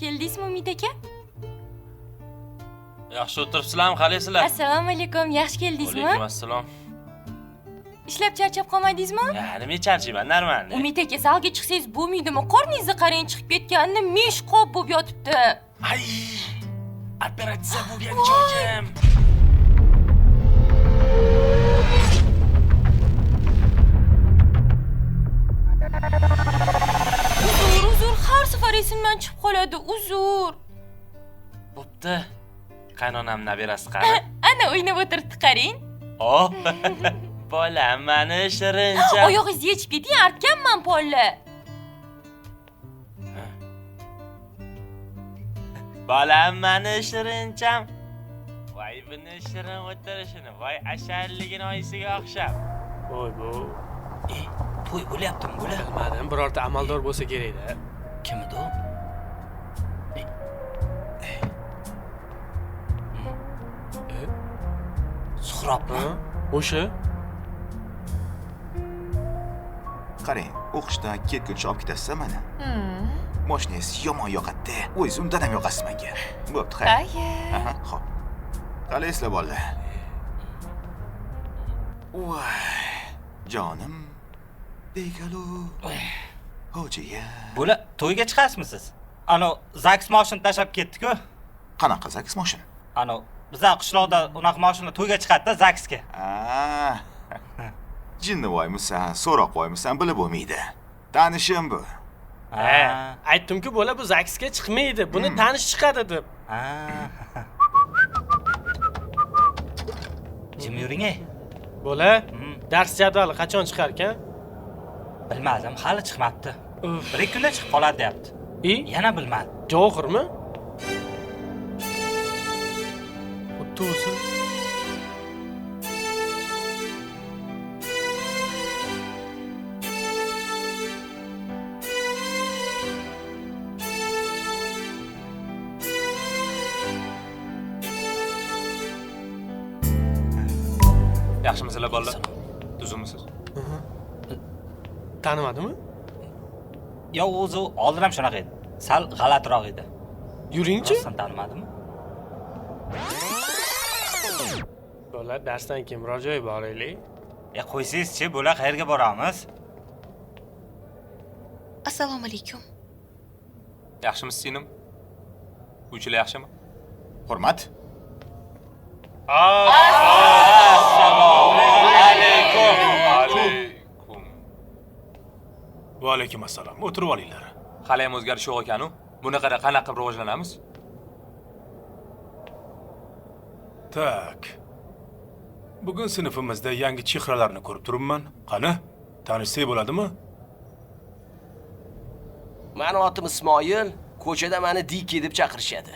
Keldingizmi Umid aka? Yaxshi o'tiribsizlarmi, qalaysizlar? Assalomu alaykum, yaxshi keldingizmi? Alaykum assalom. Ishlab charchab qolmadingizmi? Nima charchayman, normal. Umid aka, zalga chiqsangiz bo'lmaydimi? Qorningizni qarang, chiqib ketganda meshqob bo'lib yotibdi. Ay! Operatsiya bo'lgan joyim. Uzr, har safar esimdan chiqib qoladi, uzr. Bo'pti. Qaynonam nabirasi qani? Ana o'ynab o'tiribdi, qarang. Oh! Bolam, mani shirincha. Oyog'ingizni yechib keting, artganman polla. Bolam, mani shirincham. Voy, buni shirin o'tirishini, voy ashalligini oyisiga o'xshab. Voy bu. To'y bo'lyaptimi, bo'la? Bilmadim, birorta amaldor bo'lsa kerak-da. Kim edi u? Suhrobmi? O'sha? Qarang, o'qishdan ketguncha olib ketasiz mani. Mashinangiz yomon yoqadi. O'zingiz undan ham yoqasiz menga. Bo'pti, xayr. Aha, xo'p. Qalaysizlar bolalar? Voy, jonim. Degalo. Hojiya. Bo'la, to'yga chiqasmisiz? Ano, Zaks mashina tashab ketdi-ku. Qanaqa zaks mashin? Ano, bizlar qishloqda unaqa mashina to'yga chiqadi-da Zaksga. Jinnivoymisan, so'roqvoymisan bilib bo'lmaydi. Tanishim bu. Aytdim-ku, bola bu Zaksga chiqmaydi. Buni tanish chiqadi deb. Jim yuring-ey. Bola, dars jadvali qachon chiqar ekan? Bilmadim, hali chiqmabdi. 1-2 kunda chiqib qoladi deyapti. Yana bilmadim. Javohirmi? Xuddi o'zi. Yaxshimisizlar bolalar? Tuzukmisiz? Tanimadimi? Yo, o'zi oldin ham shunaqa edi. Sal g'alatiroq edi. Yuring-chi. Rostdan tanimadimi? Bola, darsdan keyin biror joyga boraylik. Qo'ysangiz-chi, bo'la qayerga boramiz? Assalomu alaykum. Yaxshimisiz, singlim? Uychilar yaxshimi? Hurmat. Assalomu alaykum. Va alaykum assalom. O'tirib olinglar. Hali ham o'zgarish yo'q ekan-u. Bunaqada qanaqa rivojlanamiz? Tak. Bugun sinfimizda yangi chehralarni ko'rib turibman. Qani? Tanishsak bo'ladimi? Meni otim Ismoil, ko'chada meni Diki deb chaqirishadi.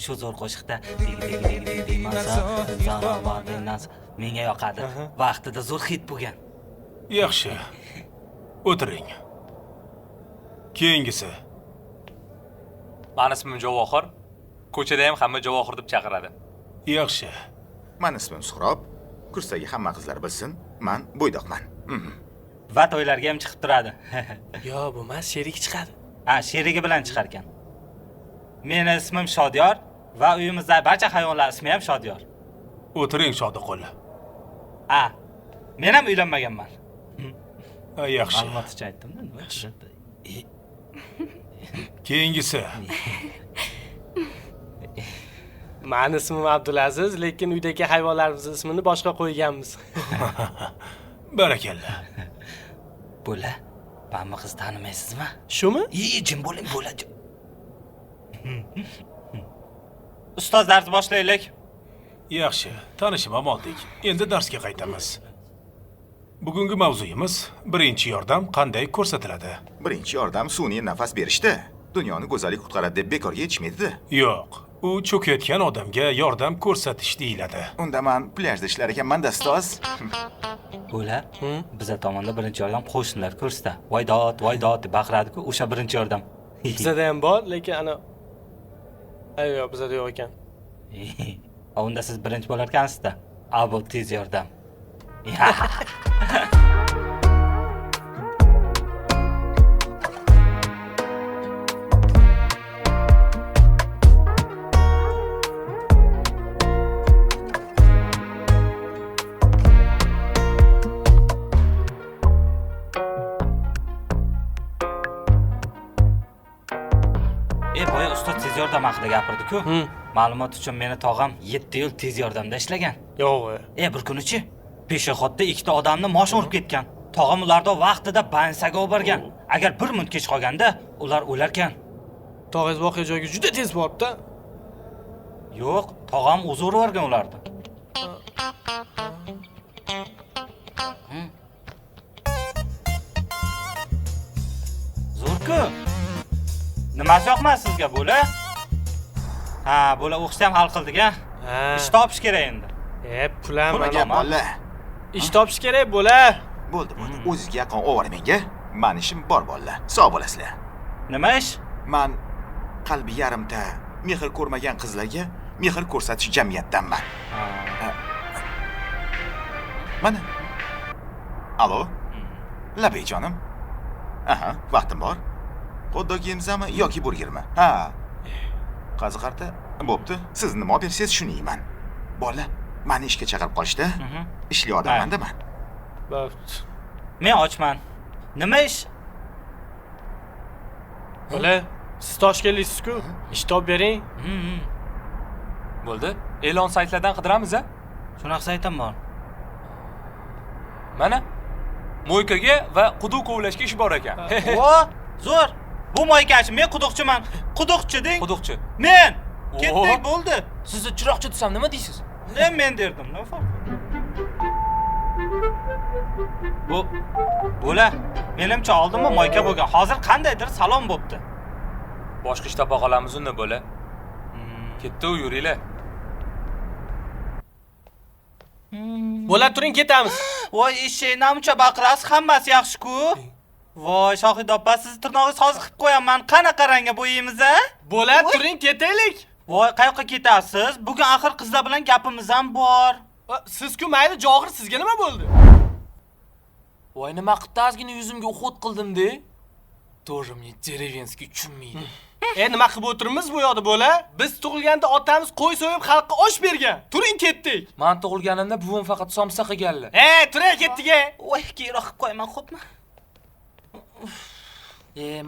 Shu zo'r qo'shiqda menga yoqadi. Vaqtida zo'r hit bo'lgan. Yaxshi. O'tiring. Keyingisi. Meni ismim Javohir. Ko'chada ham hamma Javohir deb chaqiradi. Yaxshi. Meni ismim Suhrob. Kursdagi hamma qizlar bilsin, men bo'ydoqman. Va to'ylarga ham chiqib turadi. Yo, bo'lmas, sherik chiqadi. Sherigi bilan chiqar ekan. Meni ismim Shodiyor va uyimizda barcha hayvonlar ismi ham Shodiyor. O'tiring, Shodiqul. Men ham uylanmaganman. Yaxshi. Ma'lumot uchun aytdim-da, nima? Keyingisi. Meni ismim Abdulaziz, lekin uydagi hayvonlarimizning ismini boshqa qo'yganmiz. Barakalla. Bo'la, men bu qizni tanimaysizmi? Shumi? Jim bo'ling, bo'la. Ustoz dars boshlaylik. Yaxshi, tanishib ham oldik. Endi darsga qaytamiz. Bugungi mavzuyimiz birinchi yordam qanday ko'rsatiladi? Birinchi yordam sun'iy nafas berishda. Dunyoni go'zallik qutqaradi deb bekorga yetishmaydi. Yo'q, u cho'kayotgan odamga yordam ko'rsatish deyiladi. Unda men plyajda ishlar ekanman-da, ustoz. Bo'la, bizga tomonda birinchi yordam qo'shnilar kursda. Voydot deb baqiradi-ku, o'sha birinchi yordam. Bizda ham bor, lekin ana yo'q, bizda yo'q ekan. Unda siz birinchi bo'lar ekansiz-da. Bu tez yordam. boya ustoz tez yordam haqida gapirdi-ku. Ma'lumot uchun meni tog'am 7 yil tez yordamda ishlagan. Yo'q. Bir kunichi peshoxodda ikkita odamni mashina urib ketgan. Tog'am ularni vaqtida bansaga olib borgan. Agar 1 minut kech qolganda, ular o'larkan. Tog'ingiz voqea joyiga juda tez boribdi. Yo'q, tog'am o'zi urib yuborgan ularni. Zo'rku. Nimasi yoqmas sizga bo'la? Ha, bo'la o'qishni ham hal qildik-a. Ish topish kerak endi. Pulam Nimaga bola? ish topish kerak bo'la. Bo'ldi. O'zizga yaqin ovora menga. Men ishim bor bolalar. Sog' bo'lasizlar. Nima ish? Men qalbi yarimta mehr ko'rmagan qizlarga mehr ko'rsatish jamiyatdanman. Mana. Alo? Labay jonim. Aha, vaqtim bor. Hotdog yemizami yoki burgermi? Ha. Qaziqarta, bo'pti. Siz nima olib bersangiz shuni yeyman. Bola, meni ishga chaqirib qolishdi. Ishli odamman-da men. Bo'pti. Men ochman. Nima ish? Bo'la, siz Toshkentliksiz-ku? Ish topib bering. Bo'ldi. E'lon saytlardan qidiramiz-a? Shunaqa saytim bor. Mana mo'ykaga va quduq kovlashga ish bor ekan. Vo, zo'r. Bu moykachi, men quduqchiman. Quduqchi deng. Quduqchi. Men. Ketdik bo'ldi. Sizni chiroqchi desam nima deysiz? Men derdim, nima farqi? Bo'la, menimcha oldinmi moyka bo'lgan. Hozir qandaydir salom bo'pti. Boshqa ish topa qolamiz unda bo'la. Ketdi u yuringlar. Bo'la turing ketamiz. Voy, eshak namcha baqirasiz, hammasi yaxshi-ku. Voy, Shohid opa, sizni tirnog'ingiz hozir qilib qo'yaman. Qanaqa rangga bo'yaymiz-a? Bo'la turing ketaylik. Voy, qayoqqa ketasiz? Bugun axir qizlar bilan gapimiz ham bor. Siz-ku mayli Johir, sizga nima bo'ldi? Voy, nima qildi ozgina yuzimga o'qot qildim-da. Тоже мне деревенский tushunmaydi. Nima qilib o'tiribmiz bu yoqda bo'la? Biz tug'ilganda otamiz qo'y so'yib xalqqa osh bergan. Turing ketdik. Men tug'ilganimda buvim faqat somsa qilganlar. Turay ketdik-a. Voy, keyinroq qilib qo'yaman, xo'pmi?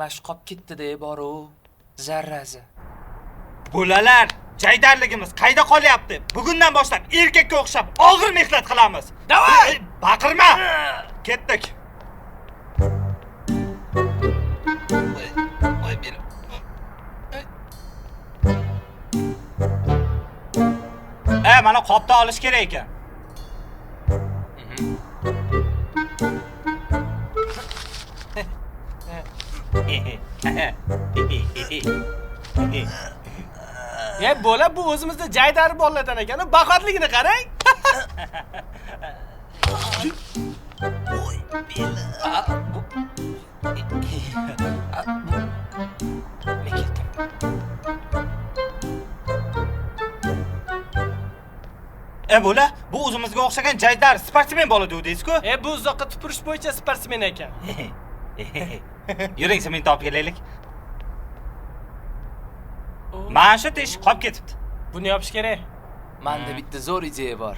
Mash qolib ketdi-da, boru. Zarrazi. Bo'lalar, jaydarligimiz qayda qolyapti? Bugundan boshlab erkakka o'xshab og'ir mehnat qilamiz. Davay! Baqirma. Ketdik. Mana qopda olish kerak ekan. Bo'la, bu o'zimizda jaydari bolalardan ekan. Baqatligini qarang. Bo'la, bu o'zimizga o'xshagan jaydar sportsmen bola deysiz-ku? Bu uzoqqa tupurish bo'yicha sportsmen ekan. Yuring, men topib kelaylik. Mana shu teshik qolib ketibdi. Buni yopish kerak. Menda bitta zo'r ideya bor.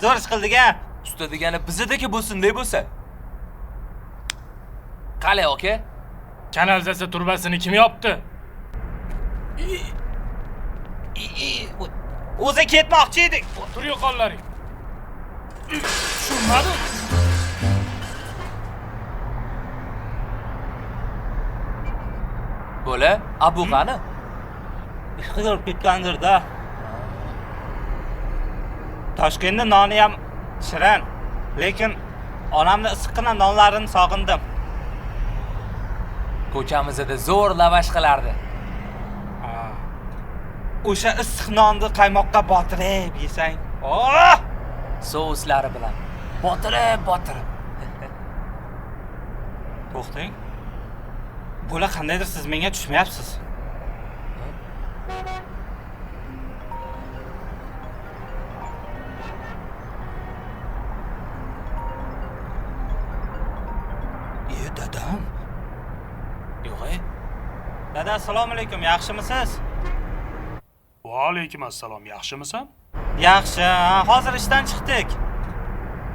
Zo'r ish qildik-a. Usta degani bizdagi bo'lsin-da bo'lsa. Qale aka? Kanalizatsiya turbasini kim yopdi? O'zi ketmoqchi edik. Tur yo'qollaring. Tushunmadim. Bo'la, abu qani? Qidirib ketgandir-da. Toshkentda noni ham shirin, lekin onamning issiqqina nonlarini sog'indim. Ko'chamizda zo'r lavash qilardi. O'sha issiq nonni qaymoqqa botirib yesang, Souslari bilan botirib. To'xtang. Bular qandaydir siz menga tushmayapsiz. Dadam. Yo'q-e. Dada, assalomu alaykum. Yaxshimisiz? Va alaykum assalom. Yaxshimisan? Yaxshi. Hozir ishdan chiqdik.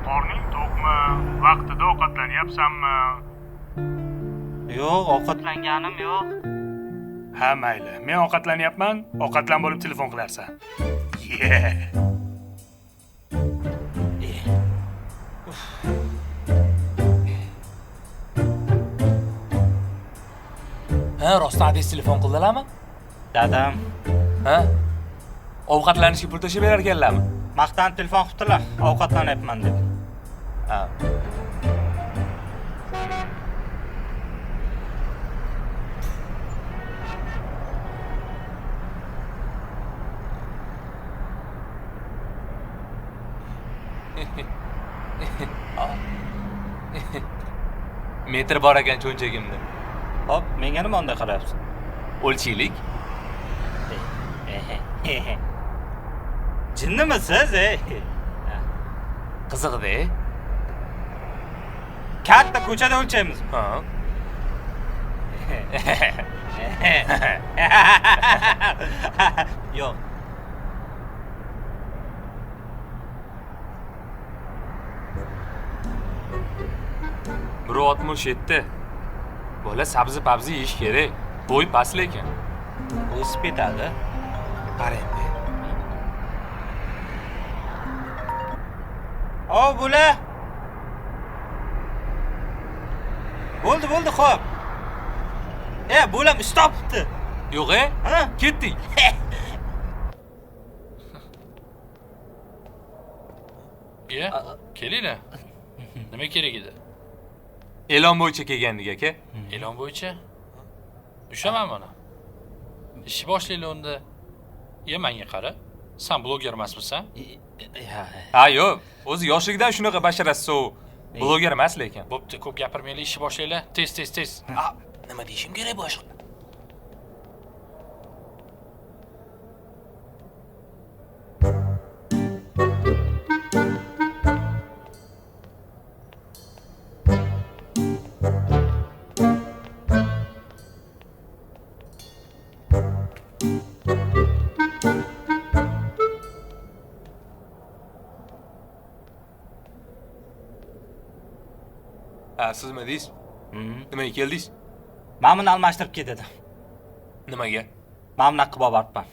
Qorning to'qmi? Vaqtida ovqatlanyapsanmi? Yo'q, ovqatlanganim yo'q. Ha, mayli. Men ovqatlanyapman. Ovqatlan bo'lib telefon qilarsan. Yeah. Ha, rostdan adres telefon qildilarmi? Dadam, Ha? Ovqatlanishga pul tashib berar ekanlarmi? maqtan telefon qilibdilar. Ovqatlanyapman deb. Ha. Metr bor ekan cho'nchagimda. Hop, menga nima unday qarayapsiz? O'lchaylik. Jinnimisiz, Qiziqdi. Katta ko'chada o'lchaymiz. Ha. Yo'q. Bir 67. Bola sabzi-pabzi yeyish kerak. Bo'y past lekin. O'sib ketadi. Qarang. O, bo'la. Bo'ldi, xo'p. Bo'lam istopibdi. Yo'q-e? Ha? Ketdik. Kelinglar. Nima kerak edi? E'lon bo'yicha kelgandik aka. E'lon bo'yicha? Ushaman mana. Ish boshlaylik unda. Menga qara. Sen bloger emasmisan? Ha, yo'q. O'zi yoshligidan shunaqa basharasi u. Bloger emas lekin. Bo'pti, ko'p gapirmaylik, ish boshlaylik. Tez. Nima deyishim kerak boshqa? Siz nima deysiz? Nimaga keldingiz? Men buni almashtirib ketdim. Nimaga? Men buni qilib olibman.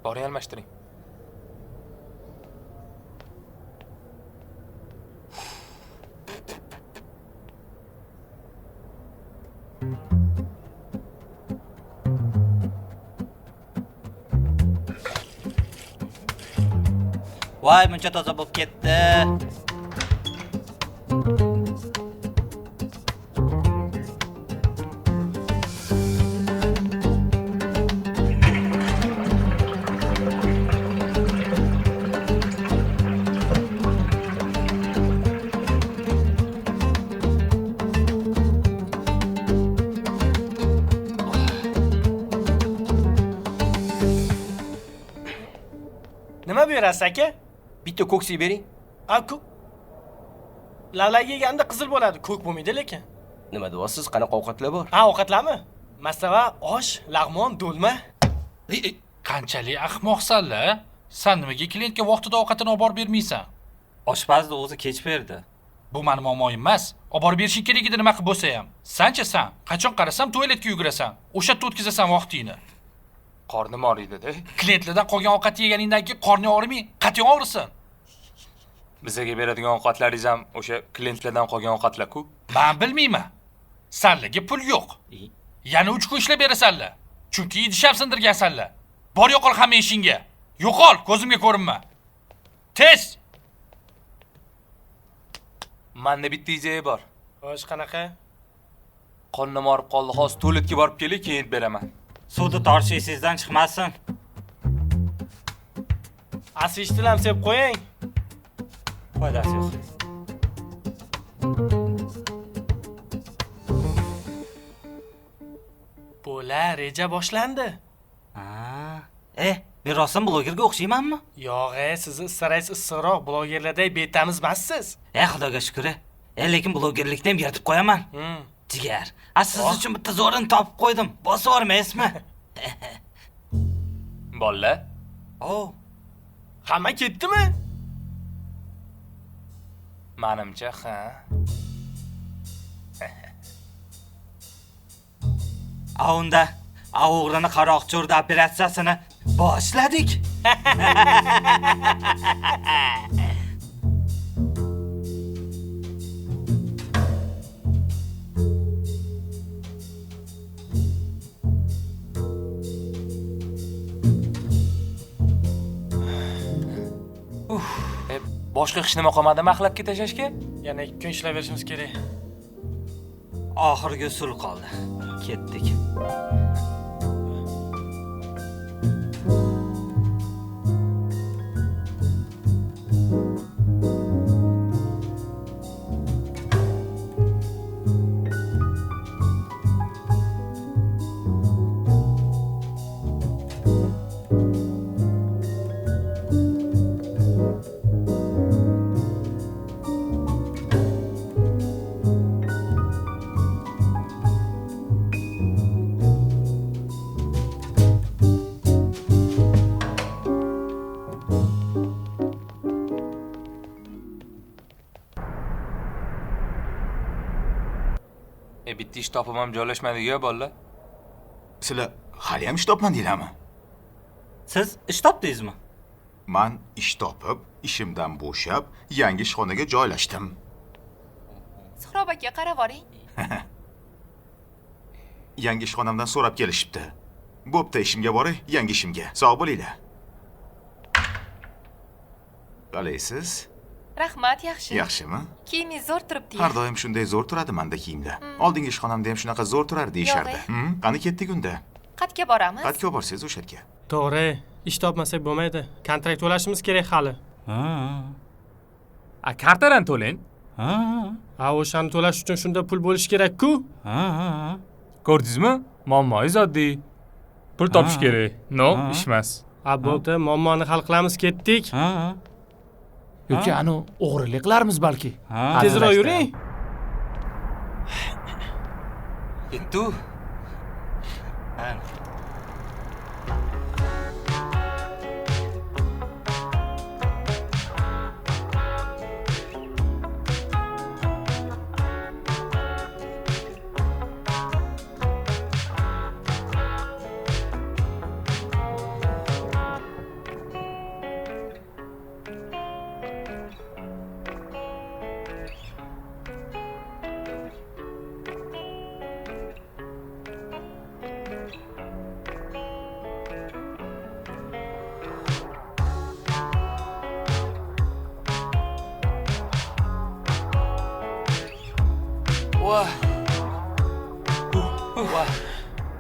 Boring almashtiring. Voy, buncha toza bo'lib ketdi. Nima buyurasiz aka? Bitta ko'ksik bering. Ko'k. Lavlagi yeganda qizil bo'ladi, ko'k bo'lmaydi lekin. Nima deyapsiz? Qanaqa ovqatlar bor? Ovqatlarmi? Mastava, osh, lag'mon, do'lma. Qanchalik ahmoqsan-la? Sen nimaga klientga vaqtida ovqatini olib borib bermaysan? Oshpazni o'zi kech berdi. Bu meni muammoim emas. Olib borib berishing kerak edi nima qilib bo'lsa ham. Sanchi sen, qachon qarasam tualetga yugurasan. O'sha yerda o'tkazasan vaqtingni. Qornim og'riydi-da. Klientlardan qolgan ovqat yeganingdan keyin qorning og'rimay, qat'iy og'risin. Bizga beradigan ovqatlaringiz ham o'sha klientlardan qolgan ovqatlar-ku. Men bilmayman. Sanlarga pul yo'q. Yana 3 kun ishlab berasanlar. Chunki idishab sindirgansanlar. Bor yo'qol hamma ishingga. Yo'qol, ko'zimga ko'rinma. Tez! Menda bitta idea bor. Xo'sh, qanaqa? Qornim og'rib qoldi, hozir tualetga borib kelib, keyin beraman. Suvni tortish esingizdan chiqmasin. Asvishtil ham sepib qo'ying. Foydasi yo'q. Bo'la, reja boshlandi. Men rostdan blogerga o'xshaymanmi? Yo'q, sizni istarangiz issiqroq blogerlarday betamiz emassiz. Xudoga shukr. Lekin blogerlikni ham yaratib qo'yaman. Jigar, siz uchun bitta zo'rini topib qo'ydim. Bosib o'rmaysizmi? Bolla. Hamma ketdimi? Menimcha, ha. Unda o'g'rini qaroqchi urdi operatsiyasini boshladik. Boshqa ish nima qolmadimi axlatga tashlashga? Yana 2 kun ishlayverishimiz kerak. Oxirgi usul qoldi. Ketdik. Bitta ish topib ham joylashmaydi-ku, bolla. Sizlar hali ham ish topman deylarmi? Siz ish topdingizmi? Men ish topib, ishimdan bo'shab, yangi ishxonaga joylashdim. Suhrob aka, qarab oring. Yangi ishxonamdan so'rab kelishibdi. Bo'pti, ishimga boray, yangi ishimga. Sog' bo'linglar. Qalaysiz? Rahmat, yaxshi. Yaxshimi? Kiyimingiz zo'r turibdi. Har doim shunday zo'r turadi menda kiyimlar. Oldingi ishxonamda ham shunaqa zo'r turar deyishardi. Qani ketdik unda? Qatga boramiz? Qatga borsangiz o'sha yerga. To'g'ri, ish topmasak bo'lmaydi. Kontrakt to'lashimiz kerak hali. Kartadan to'lang. O'shani to'lash uchun shunda pul bo'lish kerak-ku. Ko'rdingizmi? Muammoingiz oddiy. Pul topish kerak. No, ish emas. Bo'pti, muammoni hal qilamiz, ketdik. Yoki anu o'g'rilik qilarmiz balki. Tezroq yuring. Yettu.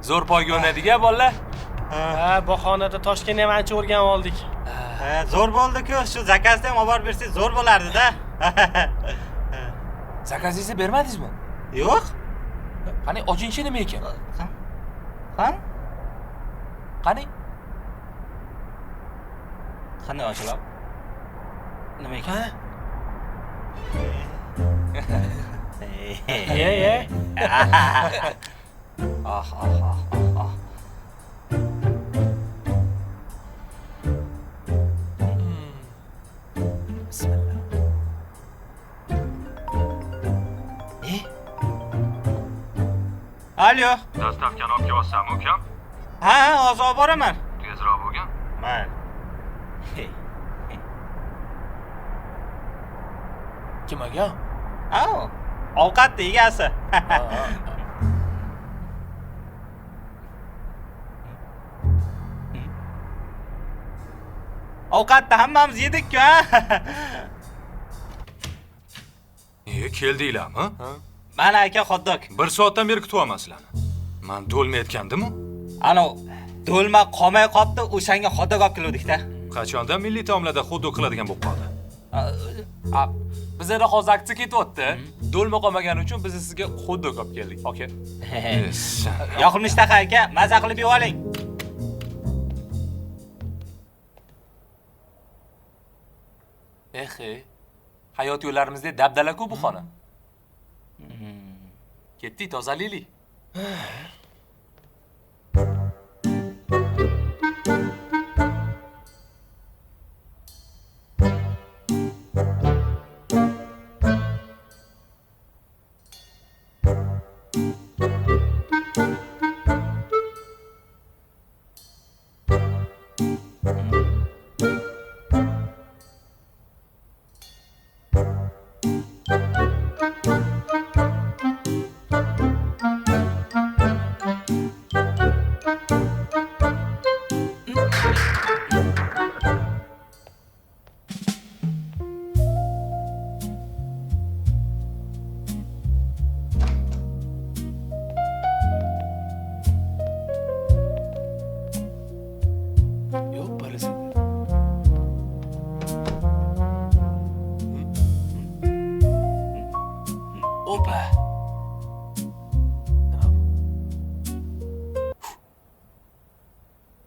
Zo'r poyga o'ynaydi-ku, bolla. Bahonada Toshkentni ham ancha o'rganib oldik. Zo'r bo'ldi-ku, shu zakazda ham olib borib bersangiz zo'r bo'lardi-da. Zakazingizni bermadingizmi? Yo'q. Qani, ochinchi nima ekan? Qani? Qanday ochilib? Nima ekan? Ye. Bismillah. Alo. Dastavkani olib kelsam, ukam? Ha, hozir olib boraman. Tezroq bo'lgan. Mayli. Kim aka? Ovqatni egasi. Ovqatni hammamiz yedik-ku, ha? Keldinglarmi? Mana aka hotdog. 1 soatdan beri kutyapman sizlarni. Men do'lmayotgandim-ku. Do'lma qolmay qopti, o'shanga hotdog olib keldik-da. Qachondan milliy taomlarda hotdog qiladigan bo'lib qoldi? Bizda hozir aksiya ketyapti. do'lma qolmagani uchun biz sizga xuddi olib keldik, aka. Yoqimli Taqa aka, maza qilib yeb oling. Hayot yo'llarimizda dabdala-ku bu xona. Ketdik, tozalaylik.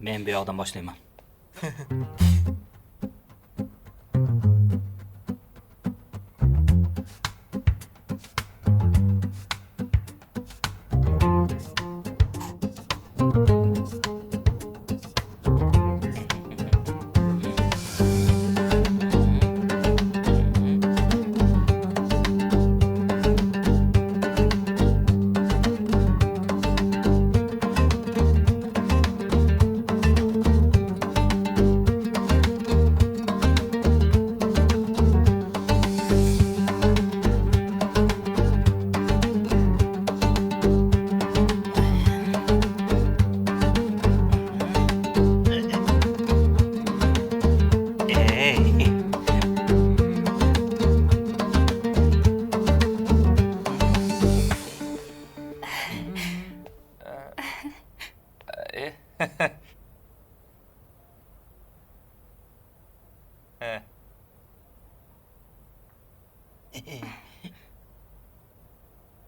Men bu yoqdan boshlayman.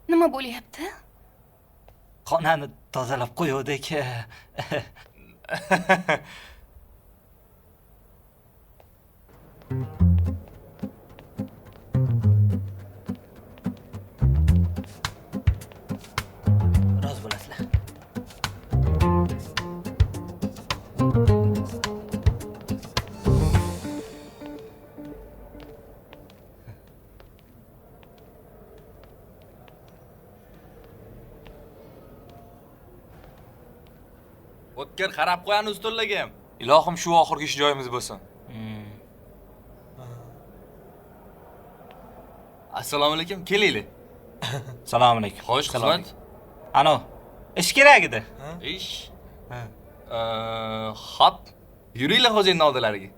Nima bo'lyapti? Xonani tozalab qo'yuvdik. Rozi bo'lasizlar. O'tkir qarab qo'yan ustunligim. Ilohim shu oxirgi ish joyimiz bo'lsin. Assalomu alaykum, kelaylik. Assalomu alaykum. Xo'sh, xizmat. Ano, ish kerak edi. Ish. Hop. Yuringlar xo'jayinning oldilariga.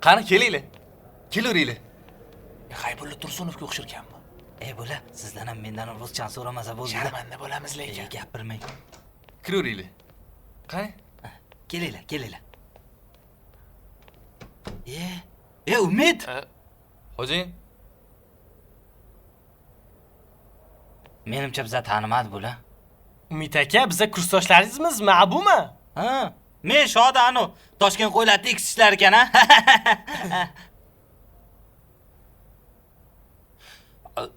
Qani kelaylik. Kelaveringlar. G'aybulla Tursunovga o'xsharkanmi? Bo'la, sizdan ham mendan ham ruscha so'ramasa bo'ldi. Sharmanda bo'lamiz lekin. Gapirmang. Kiraveringlar. Qani? Kelinglar. Umid. Xo'jayin. Menimcha biza tanimadi bular. Umid aka, biza kursdoshlaringizmizmi, abumi? Ha, men shoda anu Toshkent qo'ylarida ekishlar ekan, ha.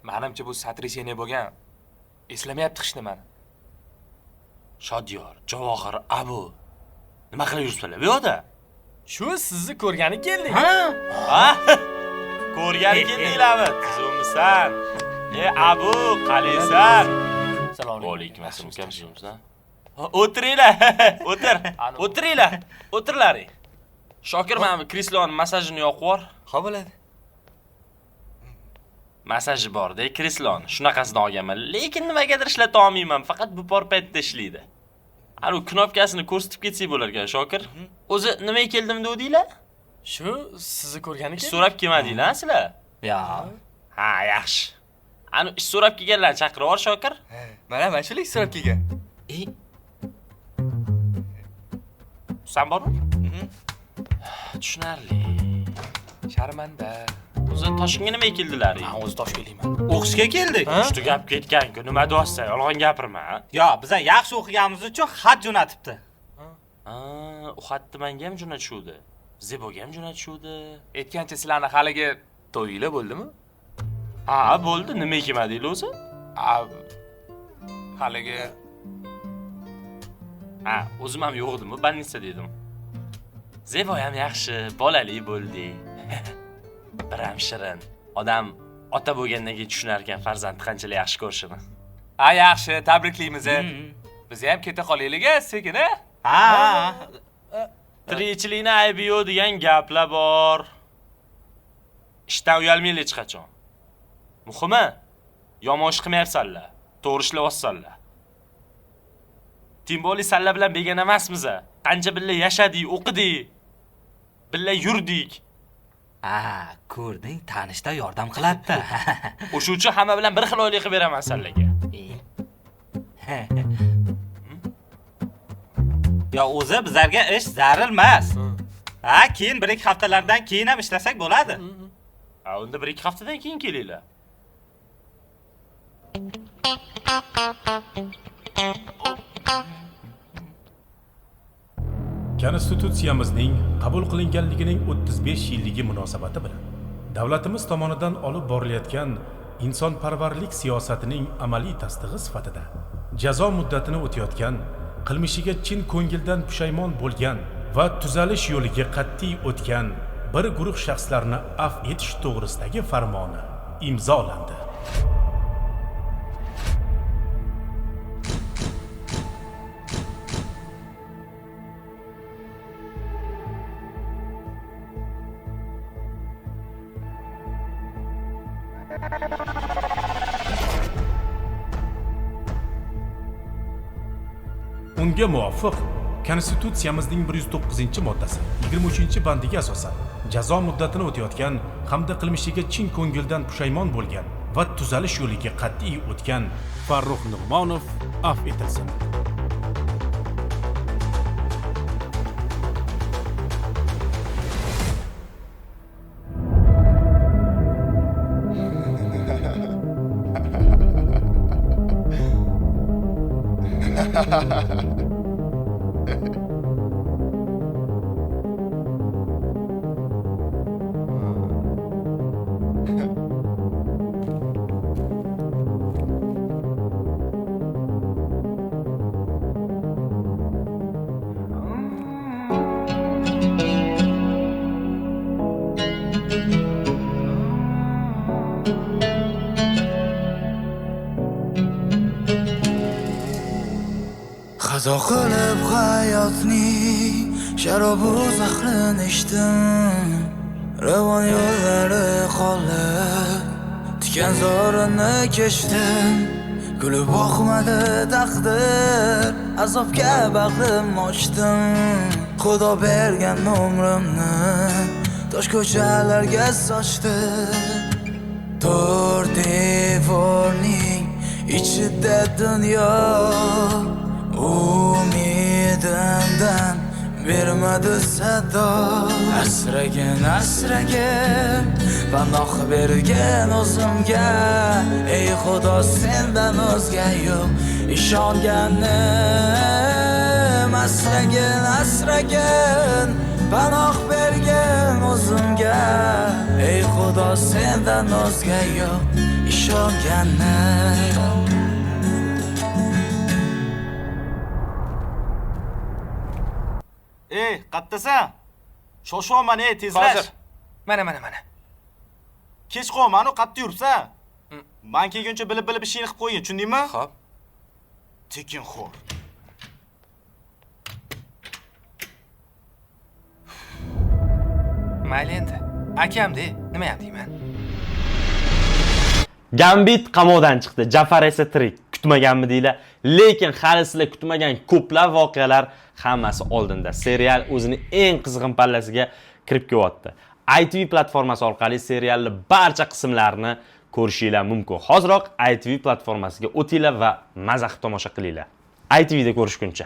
Menimcha bu satrisheniya bo'lgan. Eslamayapti hech nimani. Shodiyor, Javohir, Abu. Nima qilib yuribsizlar bu yoqda? Shu sizni ko'rgani keldik. Ha? Ko'rgani keldinglarmi? Tuzumsan. Abu, qalaysan? Assalomu Alaykum assalom. O'tiringlar. O'tiringlar. O'tirlaring. Shokir mana bu kresloni massajini yoqib yubor. Ha bo'ladi. Massaji bor-da, kresloni. Shunaqasini olganman, lekin nimagadir ishlata olmayman, faqat bu paytda ishlaydi. Ana knopkasini ko'rsatib ketsak bo'lar ekan, Shokir. O'zi nimaga keldim dedinglar? Shu sizni ko'rgani keldik. So'rab kelmadinglar sizlar? Yo'q. Ha, yaxshi. Ana ish so'rab kelganlarni chaqirib yubor, Shokir. Mana shular ish so'rab kelgan. Sen bormi? Tushunarli. Sharmanda. O'zi Toshkentga nima keldilar? Men o'zi Toshkentliman. O'qishga keldik. Ushtu gap ketgan-ku, nima deyapsan? Yolg'on gapirma. Yo, biza yaxshi o'qiganimiz uchun xat jo'natibdi. U xatni menga ham jo'natishuvdi. Zeboga ham jo'natishuvdi. Aytgancha sizlarni haligi to'yinglar bo'ldimi? Bo'ldi. Nima kelmadinglar o'zi? Haligi o'zim ham yo'q edim, больница dedim. Zebo ham yaxshi, bolali bo'ldi. Bir ham shirin. Odam ota bo'lgandan keyin tushunar ekan farzandni qanchalik yaxshi ko'rishini. yaxshi, tabriklaymiz. Biz ham keta qolaylik, sekin, Tirikchilikni aybi yo'q degan gaplar bor. Ishdan uyalmaylik hech qachon. Muhimi, yomon ish qilmayapsanlar, to'g'ri ishlayapsanlar. Timboli sanlar bilan begona emasmiz. Qancha billa yashadik, o'qidik, billa yurdik. Ko'rding, tanishda yordam qiladi. O'sha uchun hamma bilan bir xil oylik qilib beraman sanlarga. Yo, o'zi bizlarga ish zarur emas. Keyin 1-2 haftalardan keyin ham ishlasak bo'ladi. Unda 1-2 haftadan keyin kelinglar. Konstitutsiyamizning qabul qilinganligining 35 yilligi munosabati bilan davlatimiz tomonidan olib borilayotgan insonparvarlik siyosatining amaliy tasdig'i sifatida jazo muddatini o'tayotgan, qilmishiga chin ko'ngildan pushaymon bo'lgan va tuzalish yo'liga qat'iy o'tgan bir guruh shaxslarni afv etish to'g'risidagi farmoni imzolandi. Unga muvofiq Konstitutsiyamizning 109-moddasi 23-bandiga asosan jazo muddatini o'tayotgan hamda qilmishiga chin ko'ngildan pushaymon bo'lgan va tuzalish yo'liga qat'iy o'tgan Farruh Nurmonov afv etilsin. Qazo qilib hayotning sharobu zahrini ichdim, ravon yo'llari qolib tikan zorini kechdim. Kulib boqmadi taqdir, azobga bag'rim ochdim. Xudo bergan umrimni tosh ko'chalarga sochdim. To'rt devorning ichida dunyo umidimdan bermadi sado. Asragin panoh bergin o'zimga. Ey Xudo, sendan o'zga yo'q ishonganim. Asragin panoh bergin o'zimga. Ey Xudo, sendan o'zga yo'q ishonganim. Qattasan? Shoshyapman, tezlash. Mana. Kech qolman, qatta yuribsan. Men kelguncha bilib ishingni qilib qo'ying, tushundingmi? Xo'p. Tekinxo'r. Mayli endi. Akam-de, nima ham deyman? Gambit qamoqdan chiqdi, Jafar esa tirik. Kutmaganmidinglar? Lekin hali sizlar kutmagan ko'plab voqealar hammasi oldinda. Serial o'zining eng qizg'in pallasiga kirib kelyapti. ITV platformasi orqali serialning barcha qismlarini ko'rishingiz mumkin. Hoziroq ITV platformasiga o'tinglar va maza qilib tomosha qilinglar. ITV da ko'rishguncha.